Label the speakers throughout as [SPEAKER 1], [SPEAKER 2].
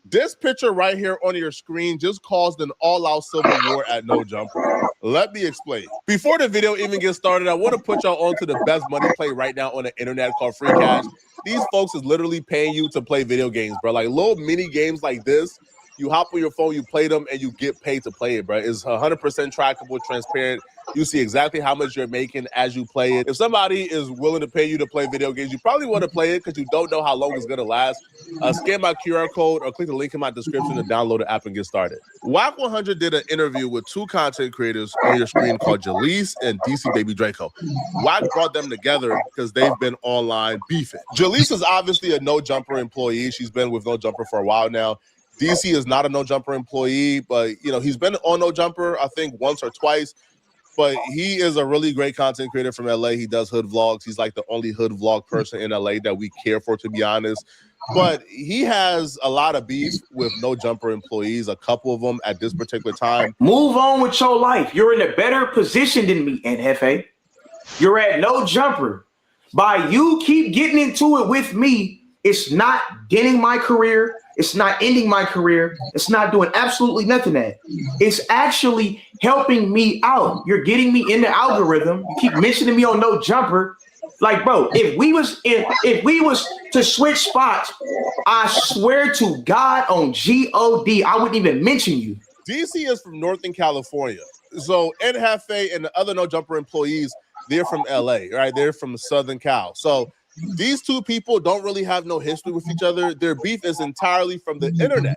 [SPEAKER 1] This picture right here on your screen just caused an all-out civil war at No Jumper. Let me explain. Before the video even gets started, I want to put y'all onto the best money play right now on the internet called Free Cash. These folks is literally paying you to play video games, bro. Like little mini games like this. You hop on your phone, you play them, and you get paid to play it, bro. It's 100% trackable, transparent. You see exactly how much you're making as you play it. If somebody is willing to pay you to play video games, you probably want to play it because you don't know how long it's going to last. Scan my QR code or click the link in my description to download the app and get started. Whack 100 did an interview with two content creators on your screen called Jalise and DC Baby Draco. Whack brought them together because they've been online beefing. Jalise is obviously a No Jumper employee. She's been with No Jumper for a while now. DC is not a No Jumper employee, but he's been on No Jumper, I think, once or twice. But he is a really great content creator from LA. He does hood vlogs. He's like the only hood vlog person in LA that we care for, to be honest. But he has a lot of beef with No Jumper employees, a couple of them at this particular time.
[SPEAKER 2] Move on with your life. You're in a better position than me, NFA. You're at No Jumper. By you keep getting into it with me, it's not denting my career. It's not ending my career. It's not doing absolutely nothing that. It's actually helping me out. You're getting me in the algorithm. You keep mentioning me on No Jumper. Like, bro, if we was to switch spots, I swear to God on God, I wouldn't even mention you.
[SPEAKER 1] DC is from Northern California. So NHafe and the other No Jumper employees, they're from LA, right? They're from Southern Cal. So these two people don't really have no history with each other. Their beef is entirely from the internet.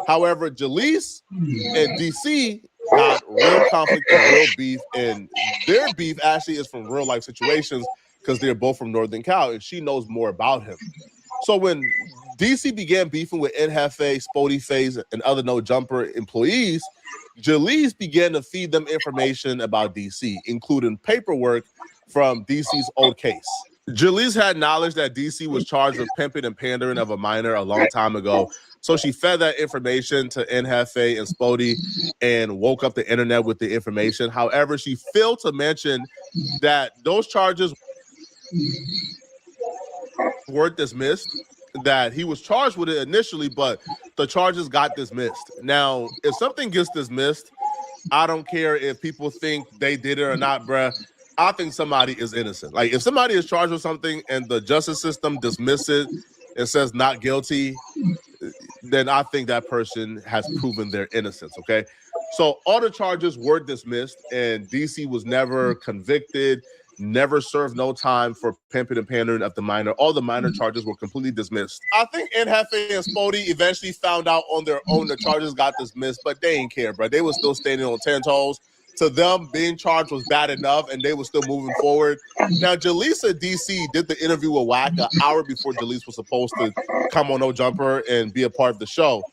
[SPEAKER 1] However, Jalise and DC got real conflict and real beef, and their beef actually is from real life situations because they're both from Northern Cal, and she knows more about him. So when DC began beefing with NHafe, Poetik, and other No Jumper employees, Jalise began to feed them information about DC, including paperwork from DC's old case. Jalise had knowledge that DC was charged with pimping and pandering of a minor a long time ago. So she fed that information to NHafe and Poetik and woke up the internet with the information. However, she failed to mention that those charges weren't dismissed, that he was charged with it initially, but the charges got dismissed. Now, if something gets dismissed, I don't care if people think they did it or not, bruh. I think somebody is innocent. Like, if somebody is charged with something and the justice system dismisses it and says not guilty, then I think that person has proven their innocence, okay? So all the charges were dismissed, and DC was never convicted, never served no time for pimping and pandering of the minor. All the minor charges were completely dismissed. I think NHafe and Poetik eventually found out on their own the charges got dismissed, but they didn't care, bro. They were still standing on 10 toes. To them, being charged was bad enough, and they were still moving forward. Now, Jalise and DC did the interview with Whack an hour before Jalise was supposed to come on No Jumper and be a part of the show.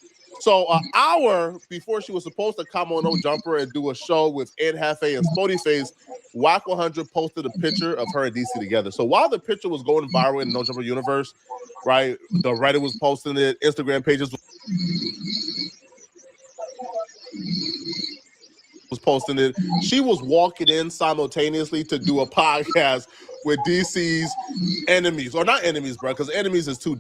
[SPEAKER 1] So an hour before she was supposed to come on No Jumper and do a show with NHafe and Poetik, Whack 100 posted a picture of her and DC together. So while the picture was going viral in the No Jumper universe, right, the Reddit was posting it, Instagram pages was posting it. She was walking in simultaneously to do a podcast with DC's enemies, or not enemies, bro, because enemies is too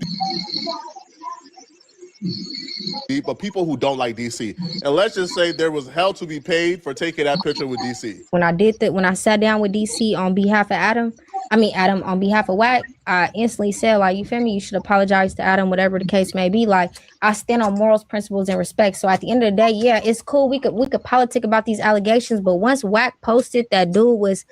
[SPEAKER 1] deep, but people who don't like DC. And let's just say there was hell to be paid for taking that picture with DC.
[SPEAKER 3] When I sat down with DC on behalf of Adam on behalf of Whack, I instantly said, like, you feel me? You should apologize to Adam, whatever the case may be. Like, I stand on morals, principles, and respect. So at the end of the day, yeah, it's cool. We could politic about these allegations, but once Whack posted that dude was,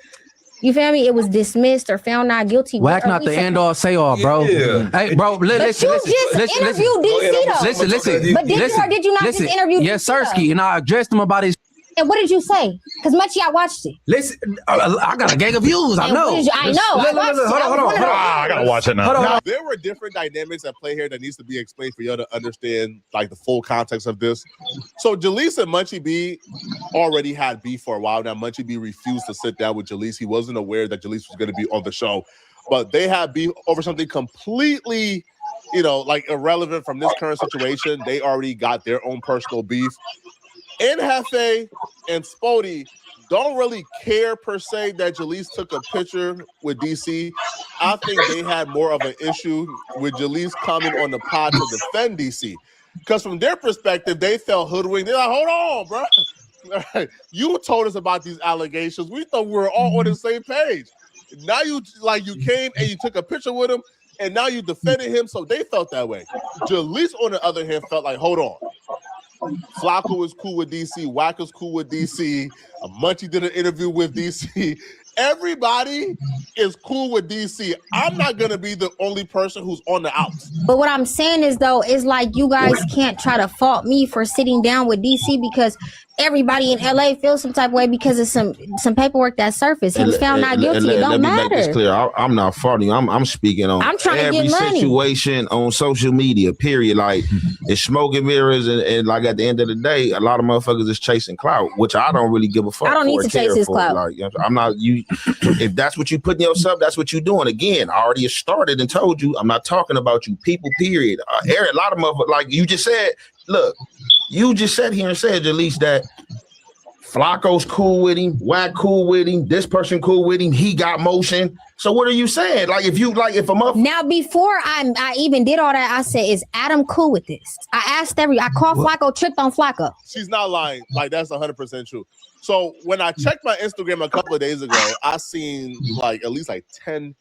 [SPEAKER 3] you feel me? It was dismissed or found not guilty.
[SPEAKER 4] Whack not the end all say all, bro. Yeah. Hey, bro, listen.
[SPEAKER 3] But did you not just interview DC?
[SPEAKER 4] Yes, Sirski, and I addressed him about his.
[SPEAKER 3] And what did you say? Because Munchie, I watched it.
[SPEAKER 4] Listen, I got a gang of views. I know.
[SPEAKER 3] I know.
[SPEAKER 4] Hold on.
[SPEAKER 5] I gotta watch it now.
[SPEAKER 1] Now, there were different dynamics at play here that needs to be explained for y'all to understand, like, the full context of this. So Jalise and Munchie B already had beef for a while. Now, Munchie B refused to sit down with Jalise. He wasn't aware that Jalise was going to be on the show, but they had beef over something completely, like, irrelevant from this current situation. They already got their own personal beef. Nhafe and Spody don't really care per se that Jalise took a picture with DC. I think they had more of an issue with Jalise coming on the pod to defend DC. Because from their perspective, they felt hoodwinked. They're like, hold on, bro. You told us about these allegations. We thought we were all on the same page. Now you came and you took a picture with him, and now you defended him, so they felt that way. Jalise, on the other hand, felt like, hold on. Flakko is cool with DC. Wack is cool with DC. Munchie did an interview with DC. Everybody is cool with DC. I'm not going to be the only person who's on the outs.
[SPEAKER 3] But what I'm saying is, though, is like you guys can't try to fault me for sitting down with DC because everybody in LA feels some type of way because of some paperwork that surfaced. He was found not guilty. It don't matter. Let me make this clear.
[SPEAKER 5] I'm not faulting. I'm speaking on every situation on social media, period. Like, it's smoke and mirrors, and like at the end of the day, a lot of motherfuckers is chasing clout, which I don't really give a fuck.
[SPEAKER 3] I don't need to chase his clout.
[SPEAKER 5] Like, I'm not you. If that's what you put in yourself, that's what you're doing. Again, I already started and told you I'm not talking about you people, period. A lot of motherfuckers, like you just said, look, you just sat here and said, Jalise, that Flakko's cool with him, Wack cool with him, this person cool with him, he got motion. So what are you saying? Like, if I'm up
[SPEAKER 3] now, before I even did all that, I said, is Adam cool with this? I asked I called Flakko, tripped on Flakko.
[SPEAKER 1] She's not lying. Like, that's 100% true. So when I checked my Instagram a couple of days ago, I seen at least 10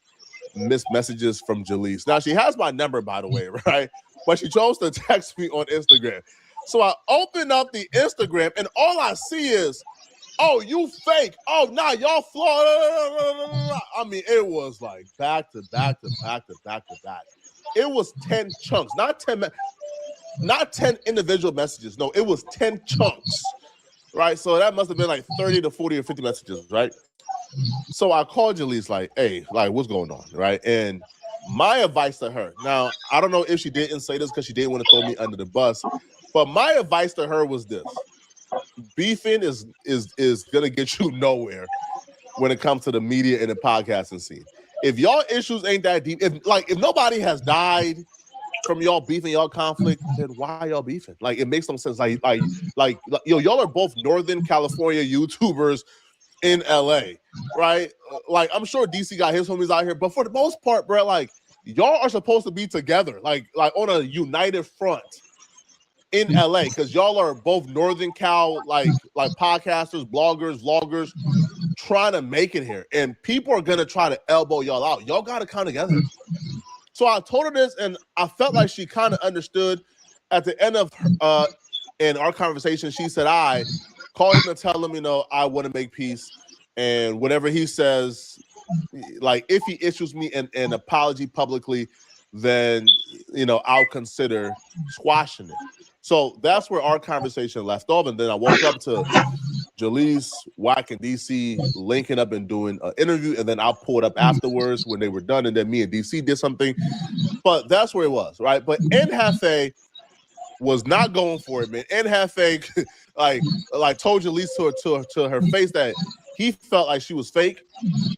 [SPEAKER 1] missed messages from Jalise. Now, she has my number, by the way, right? But she chose to text me on Instagram. So I open up the Instagram, and all I see is, oh, you fake. Oh, nah, y'all flawed. I mean, it was like back to back to back to back to back. It was 10 chunks, not 10 individual messages. No, it was 10 chunks, right? So that must have been like 30 to 40 or 50 messages, right? So I called Jalise like, hey, like, what's going on, right? And my advice to her, now, I don't know if she didn't say this because she didn't want to throw me under the bus, but my advice to her was this. Beefing is gonna get you nowhere when it comes to the media and the podcasting scene. If y'all issues ain't that deep, if nobody has died from y'all beefing, y'all conflict, then why y'all beefing? Like, it makes no sense. Like y'all are both Northern California YouTubers in LA, right? Like, I'm sure DC got his homies out here, but for the most part, bro, like, y'all are supposed to be together, like on a united front in LA, because y'all are both Northern Cal, like podcasters, bloggers, vloggers, trying to make it here, and people are gonna try to elbow y'all out. Y'all gotta come together. So I told her this, and I felt like she kind of understood. At the end of in our conversation, she said, I called him to tell him, I want to make peace, and whatever he says, like, if he issues me an apology publicly, then I'll consider squashing it. So that's where our conversation left off. And then I woke up to Jalise, Wack, and DC linking up and doing an interview. And then I pulled up afterwards when they were done. And then me and DC did something. But that's where it was, right? But Nhafe was not going for it, man. Nhafe like told Jalise to her face that he felt like she was fake,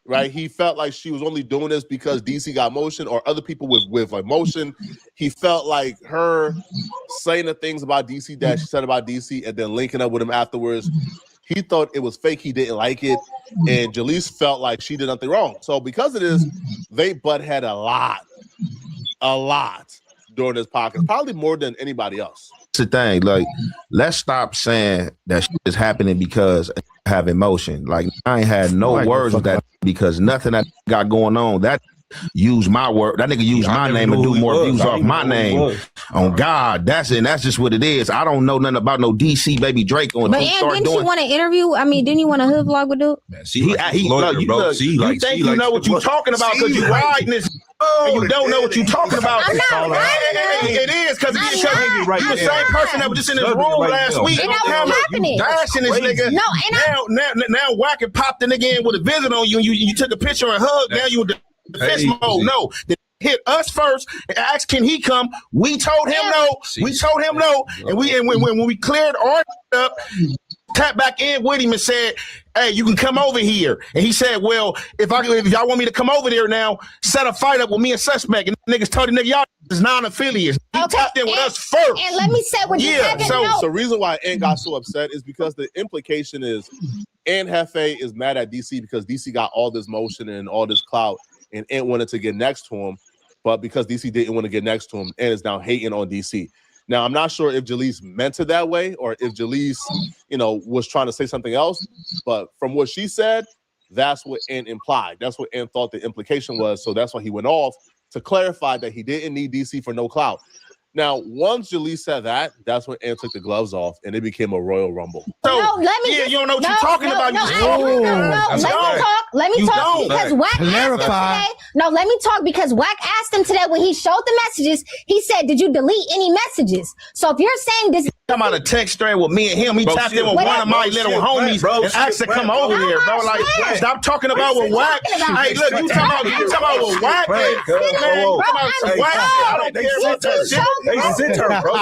[SPEAKER 1] right? He felt like she was only doing this because DC got motion or other people with like motion. He felt like her saying the things about DC that she said about DC and then linking up with him afterwards. He thought it was fake. He didn't like it. And Jalise felt like she did nothing wrong. So because of this, they butt had a lot during this podcast, probably more than anybody else.
[SPEAKER 5] It's the thing, like, let's stop saying that shit is happening because I have emotion. Like, I ain't had no words with that because nothing that got going on. That use my word. That nigga used my name and do more views off my name. On God, that's just what it is. I don't know nothing about no DC baby Drake on.
[SPEAKER 3] But didn't you want to interview? I mean, didn't you want a hood vlog with dude?
[SPEAKER 5] You think you know what you're talking about because you riding this. And you don't know what you're talking about.
[SPEAKER 3] I'm not
[SPEAKER 5] it is because you the same person that was just in this room last week.
[SPEAKER 3] You
[SPEAKER 5] dashing this nigga. No, now Wack and popped the nigga in with a visit on you, and you took a picture and hug. Now you in defense mode. No, they hit us first and asked, can he come? We told him no. We told him no, and when we cleared our up, tapped back in with him and said, hey, you can come over here. And he said, well, if y'all want me to come over there now, set a fight up with me and Suspect. And niggas told the nigga, y'all is non-affiliates. He tapped in with us first.
[SPEAKER 3] And let me say what you said.
[SPEAKER 1] So the reason why Ant got so upset is because the implication is Ant Hefe is mad at DC because DC got all this motion and all this clout, and Ant wanted to get next to him, but because DC didn't want to get next to him, Ant is now hating on DC. Now, I'm not sure if Jalise meant it that way or if Jalise, was trying to say something else, but from what she said, that's what Ant implied. That's what Ant thought the implication was, so that's why he went off to clarify that he didn't need DC for no clout. Now, once Jalise said that, that's when Ant took the gloves off, and it became a Royal Rumble.
[SPEAKER 5] So, you don't know what you're talking about.
[SPEAKER 3] Let me talk because Wack
[SPEAKER 4] clarify.
[SPEAKER 3] Let me talk because Wack asked him today when he showed the messages. He said, "Did you delete any messages?" So if you're saying this,
[SPEAKER 5] talking about a text thread with me and him, he tapped in with one of my little homies and asked to come over here, bro. Like, stop talking about what Wack. Hey, look, you talking about what Wack? I don't care about that shit.
[SPEAKER 6] They sent her, bro.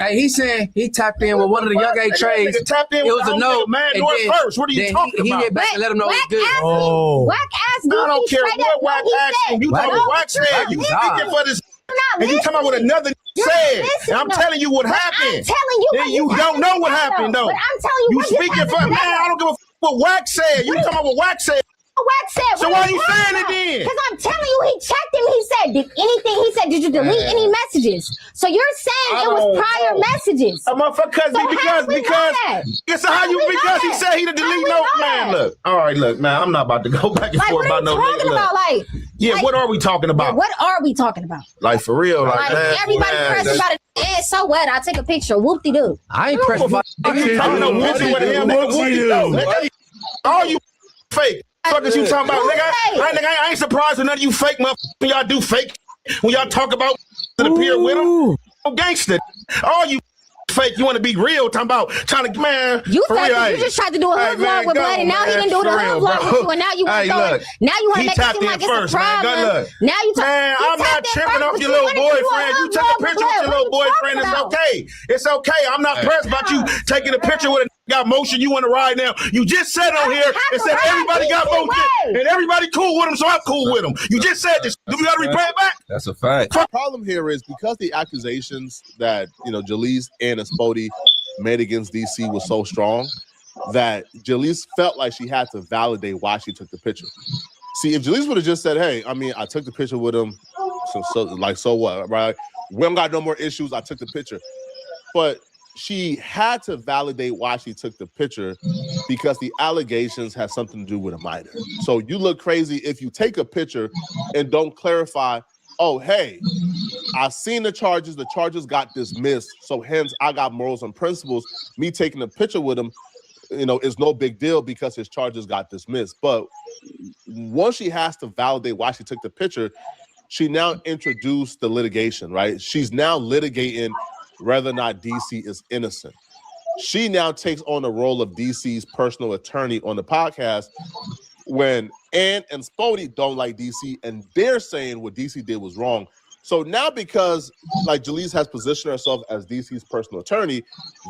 [SPEAKER 4] Hey, he said he tapped in with one of the young A trades. It was a no.
[SPEAKER 5] Man, do it first. What are you talking about?
[SPEAKER 4] He hit back and let him know it's good.
[SPEAKER 3] Wack asked me.
[SPEAKER 5] I don't care what Wack asked him. You know what Wack said. You speaking for this. And you come out with another said. And I'm telling you what happened.
[SPEAKER 3] I'm telling you.
[SPEAKER 5] Then you don't know what happened, though.
[SPEAKER 3] But I'm telling you.
[SPEAKER 5] You speaking for, man, I don't give a f what Wack said. You talking about what Wack said.
[SPEAKER 3] Wack said.
[SPEAKER 5] So why are you saying it then?
[SPEAKER 3] Because I'm telling you, he checked him. He said, did you delete any messages? So you're saying it was prior messages.
[SPEAKER 5] A motherfucker, because he said he delete no, man, look. All right, look, man, I'm not about to go back and forth about no nigga. What are we talking about?
[SPEAKER 3] What are we talking about?
[SPEAKER 5] Like, for real, like that.
[SPEAKER 3] Everybody pressed about it. And so what? I take a picture. Whoop-de-doo.
[SPEAKER 4] I ain't pressed about it.
[SPEAKER 5] All you fake. What the fuck is you talking about? Nigga, I ain't surprised when none of you fake motherfuckers when y'all do fake. When y'all talk about to the pier with them. Gangster. All you fake, you want to be real, trying to man.
[SPEAKER 3] You just tried to do a hood vlog with Blood, and now he didn't do the hood vlog with you, and now you want to make it seem like it's a problem. Now you
[SPEAKER 5] man, I'm not tripping off your little boyfriend. You took a picture with your little boyfriend. It's okay. It's okay. I'm not pressed about you taking a picture with a got motion you want to ride now. You just said on here and said everybody got motion and everybody cool with them, so I'm cool with them. You just said this. Do we got to replay it back?
[SPEAKER 6] That's a fact.
[SPEAKER 1] The problem here is because the accusations that Jalise and Spody made against DC was so strong that Jalise felt like she had to validate why she took the picture. See, if Jalise would have just said, "Hey, I took the picture with him, so what, right? We don't got no more issues. I took the picture," but she had to validate why she took the picture because the allegations had something to do with a minor. So you look crazy if you take a picture and don't clarify, oh, hey, I've seen the charges got dismissed, so hence I got morals and principles. Me taking a picture with him, is no big deal because his charges got dismissed. But once she has to validate why she took the picture, she now introduced the litigation, right? She's now litigating whether or not DC is innocent. She now takes on the role of DC's personal attorney on the podcast when Ant and Spody don't like DC and they're saying what DC did was wrong. So now because Jalise has positioned herself as DC's personal attorney,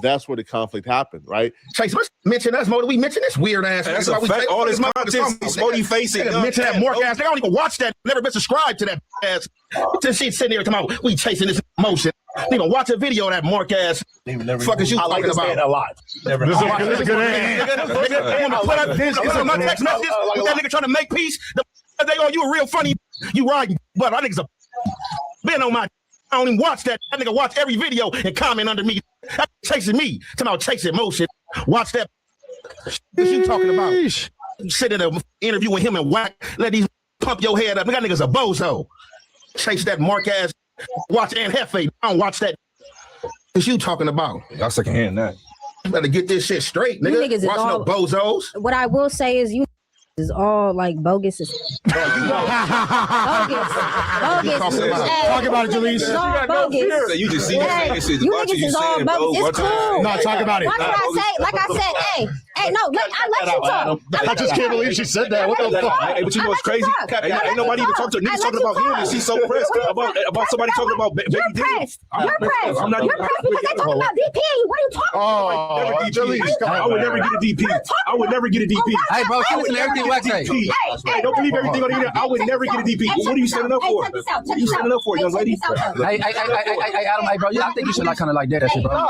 [SPEAKER 1] that's where the conflict happened, right?
[SPEAKER 5] Chase, let's mention us more than we mention this weird ass.
[SPEAKER 6] That's a fact. All this content, Spody facing.
[SPEAKER 5] Mention that Mark ass. They don't even watch that. Never been subscribed to that ass. This shit sitting there talking about we chasing this motion. They gonna watch a video of that Mark ass. Fuck is you talking about?
[SPEAKER 6] Alive. Never. This is a good ass.
[SPEAKER 5] My text messages. That nigga trying to make peace. They go, you a real funny. You riding, but I think it's a. Been on my, I don't even watch that. That nigga watch every video and comment under me. That chasing me. Talking about chasing motion. Watch that. What you talking about? You sit in an interview with him and Wack. Let these pump your head up. That nigga's a bozo. Chase that Mark ass. Watch Ant Hefe. I don't watch that. What you talking about?
[SPEAKER 6] Y'all second hand that.
[SPEAKER 5] You better get this shit straight, nigga. Watch no bozos.
[SPEAKER 3] What I will say is is all bogus. Bogus.
[SPEAKER 4] Talk about it, Jalise.
[SPEAKER 3] Bogus.
[SPEAKER 6] You just see that shit.
[SPEAKER 3] You niggas is all bogus. It's cool.
[SPEAKER 4] No, talk about it.
[SPEAKER 3] Why did I say? Like I said, hey, no, I let you talk.
[SPEAKER 4] I just can't believe she said that. What the fuck?
[SPEAKER 6] Hey, but you know what's crazy? Ain't nobody even talking to niggas talking about him, and she's so pressed about somebody talking about baby.
[SPEAKER 3] You're pressed. I'm not. You're pressed because they talking about DP. What are you talking about?
[SPEAKER 6] I would never get a DP. I would never get a DP.
[SPEAKER 4] Hey, bro, she listen to everything Wax say.
[SPEAKER 6] Hey, don't believe everything on the internet. I would never get a DP. What are you standing up for? What are you standing up for, young lady?
[SPEAKER 4] Hey, Adam, hey, bro, I think you should like kind of like that shit, bro.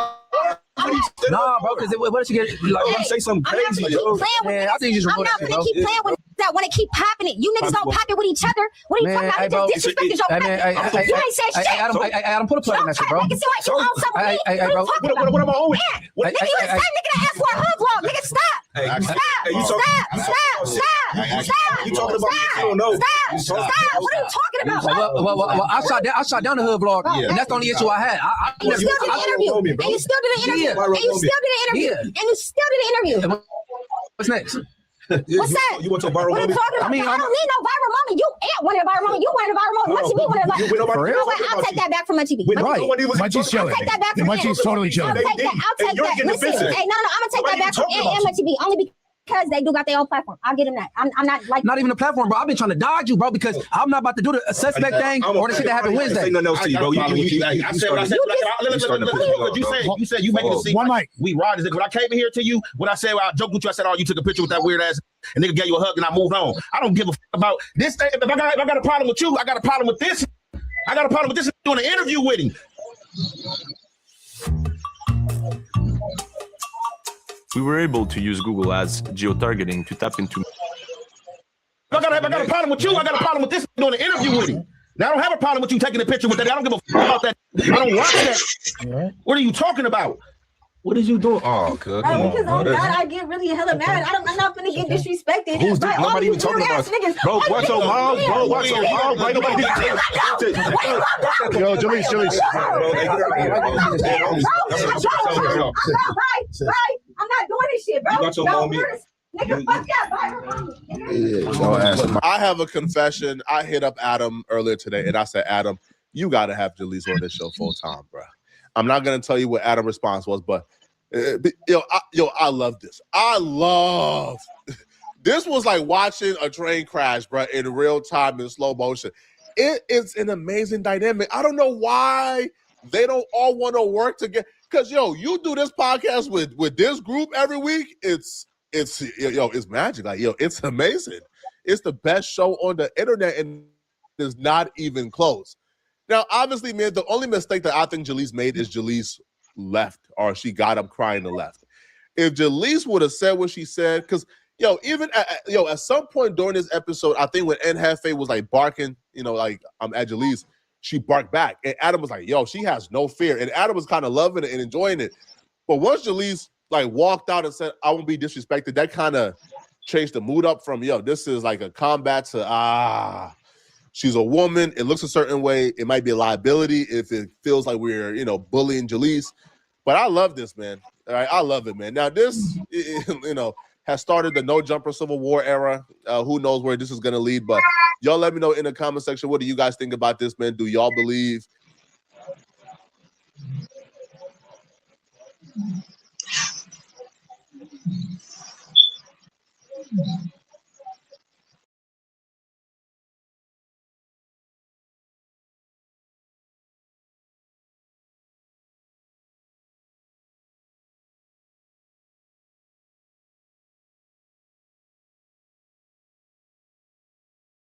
[SPEAKER 4] Nah, bro, because what if she get like
[SPEAKER 6] say something crazy, yo?
[SPEAKER 4] Man, I think you just
[SPEAKER 7] I'm not gonna keep playing with that. Want to keep popping it? You niggas don't pop it with each other. What are you talking about? You just disrespected your popping. You ain't said shit.
[SPEAKER 4] Adam, put a plug in that shit, bro.
[SPEAKER 7] Nigga, see why you on something with me?
[SPEAKER 6] What am I on?
[SPEAKER 7] Nigga, you the same nigga that asked for a hug vlog. Nigga, stop. Stop.
[SPEAKER 6] You talking about? I don't know.
[SPEAKER 7] Stop. What are you talking about?
[SPEAKER 4] Well, I shot down the hood vlog, and that's the only issue I had.
[SPEAKER 7] And you still did the interview. And you still did the interview.
[SPEAKER 4] What's next?
[SPEAKER 7] What's that?
[SPEAKER 6] You want to viral moment?
[SPEAKER 7] I mean, I don't need no viral moment. You ain't one of the viral moment. You want a viral moment. Munchie me one of the viral. I'll take that back from Munchie B.
[SPEAKER 8] Munchie's chilling.
[SPEAKER 7] I'll take that back from
[SPEAKER 8] Munchie's totally chilling.
[SPEAKER 7] I'll take that. Listen, hey, no, I'm gonna take that back from Munchie B only because they do got their own platform. I'll give them that. I'm not like
[SPEAKER 4] not even a platform, bro. I've been trying to dodge you, bro, because I'm not about to do the suspect thing or the shit that happened Wednesday.
[SPEAKER 6] Say nothing else to you, bro.
[SPEAKER 5] I said what I said. You said you making it seem like we ride this. When I came in here to you, when I said I joked with you, I said, "Oh, you took a picture with that weird ass," and nigga gave you a hug, and I moved on. I don't give a fuck about this thing. If I got a problem with you, I got a problem with this. I got a problem with this doing an interview with him.
[SPEAKER 9] We were able to use Google Ads geo-targeting to tap into.
[SPEAKER 5] I got a problem with you. I got a problem with this doing an interview with him. Now I don't have a problem with you taking a picture with that. I don't give a fuck about that. I don't watch that. What are you talking about? What is you doing? Oh, good.
[SPEAKER 7] Because oh God, I get really hella mad. I'm not gonna get disrespected.
[SPEAKER 6] Who's this? Nobody even talking about it. Bro, watch your mom. Bro, watch your mom. Bro, nobody
[SPEAKER 8] Yo, Jalise.
[SPEAKER 7] Right. I'm not doing this shit, bro.
[SPEAKER 6] You got your mom.
[SPEAKER 7] Nigga, fuck that.
[SPEAKER 1] I have a confession. I hit up Adam earlier today, and I said, Adam, you got to have Jalise on this show full time, bro. I'm not gonna tell you what Adam's response was, but I love this. This was like watching a train crash, bro, in real time in slow motion. It is an amazing dynamic. I don't know why they don't all want to work together. Because you do this podcast with this group every week. It's magic. Like it's amazing. It's the best show on the internet, and it's not even close. Now, obviously, man, the only mistake that I think Jalise made is Jalise left, or she got up crying and left. If Jalise would have said what she said, because even at some point during this episode, I think when N Hefe was like barking, like I'm at Jalise, she barked back, and Adam was like, she has no fear, and Adam was kind of loving it and enjoying it. But once Jalise like walked out and said, "I won't be disrespected," that kind of changed the mood up from this is like a combat to she's a woman. It looks a certain way. It might be a liability if it feels like we're, bullying Jalise. But I love this, man. All right, I love it, man. Now this, has started the no jumper Civil War era. Who knows where this is gonna lead? But y'all let me know in the comment section. What do you guys think about this, man? Do y'all believe?